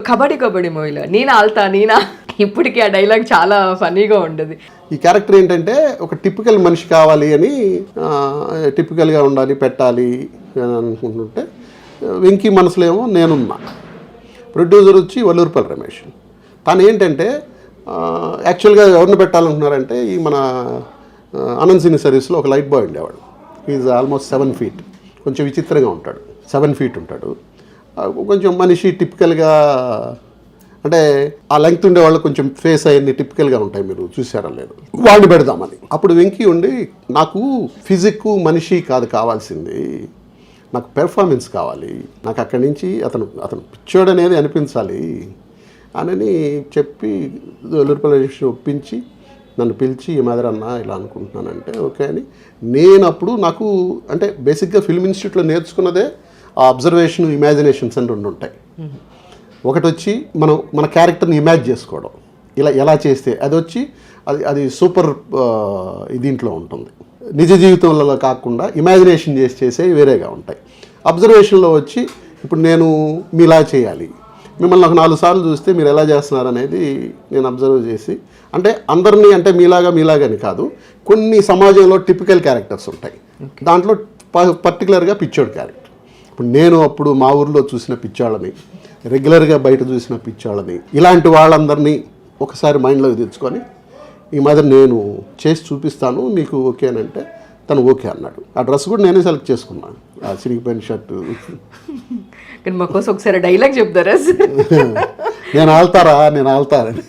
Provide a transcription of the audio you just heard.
కబడ్డీ కబడ్డీ మూవీలో నేను ఆల్తా నేనా, ఇప్పటికీ ఆ డైలాగ్ చాలా ఫన్నీగా ఉండదు. ఈ క్యారెక్టర్ ఏంటంటే ఒక టిపికల్ మనిషి కావాలి అని టిపికల్గా ఉండాలి పెట్టాలి అని అనుకుంటుంటే వెంకీ మనసులో ఏమో నేనున్నా. ప్రొడ్యూసర్ వచ్చి వల్లూరుపల్లి రమేష్. తను ఏంటంటే యాక్చువల్గా ఎవరిని పెట్టాలనుకున్నారంటే ఈ మన ఆనంద్ సినీ సర్వీస్లో ఒక లైట్ బాయ్ ఉండేవాడు. ఈజ్ ఆల్మోస్ట్ 7 feet, కొంచెం విచిత్రంగా ఉంటాడు. 7 feet ఉంటాడు, కొంచెం మనిషి టిపికల్గా, అంటే ఆ లెంగ్త్ ఉండేవాళ్ళు కొంచెం ఫేస్ అవన్నీ టిపికల్గా ఉంటాయి, మీరు చూసారా లేదు, వాడిని పెడదామని. అప్పుడు వెంకీ ఉండి నాకు ఫిజిక్ మనిషి కాదు కావాల్సింది, నాకు పెర్ఫార్మెన్స్ కావాలి, నాకు అక్కడి నుంచి అతను పిచ్చోడు అనేది అనిపించాలి అని చెప్పి వల్లూరుపల్లి ఒప్పించి నన్ను పిలిచి ఈ మాదిరి అన్న ఇలా అనుకుంటున్నానంటే ఓకే అని. నేను అప్పుడు నాకు అంటే బేసిక్గా ఫిల్మ్ ఇన్స్టిట్యూట్లో నేర్చుకున్నదే ఆ అబ్జర్వేషన్, ఇమాజినేషన్స్ అని 2 ఉంటాయి. ఒకటి వచ్చి మన క్యారెక్టర్ని ఇమాజిన్ చేసుకోవడం, ఇలా ఎలా చేస్తే అది వచ్చి అది సూపర్ దీంట్లో ఉంటుంది. నిజ జీవితంలో కాకుండా ఇమాజినేషన్ చేసేవి వేరేగా ఉంటాయి. అబ్జర్వేషన్లో వచ్చి ఇప్పుడు నేను మీలా చేయాలి, మిమ్మల్ని ఒక 4 సార్లు చూస్తే మీరు ఎలా చేస్తున్నారు అనేది నేను అబ్జర్వ్ చేసి, అంటే అందరినీ అంటే మీలాగని కాదు, కొన్ని సమాజంలో టిపికల్ క్యారెక్టర్స్ ఉంటాయి, దాంట్లో పర్టికులర్గా పిచ్చోడు క్యారెక్టర్. ఇప్పుడు నేను అప్పుడు మా ఊర్లో చూసిన పిచ్చోళ్ళని, రెగ్యులర్గా బయట చూసిన పిచ్చోళ్ళని, ఇలాంటి వాళ్ళందరినీ ఒకసారి మైండ్లో తెచ్చుకొని ఈ మాదిరి నేను చేసి చూపిస్తాను మీకు ఓకేనంటే తను ఓకే అన్నాడు. ఆ డ్రెస్ కూడా నేనే సెలెక్ట్ చేసుకున్నాను, ఆ చిరిగిపోయిన షర్టు. కానీ మా కోసం ఒకసారి డైలాగ్ చెప్తారా? నేను ఆల్తారని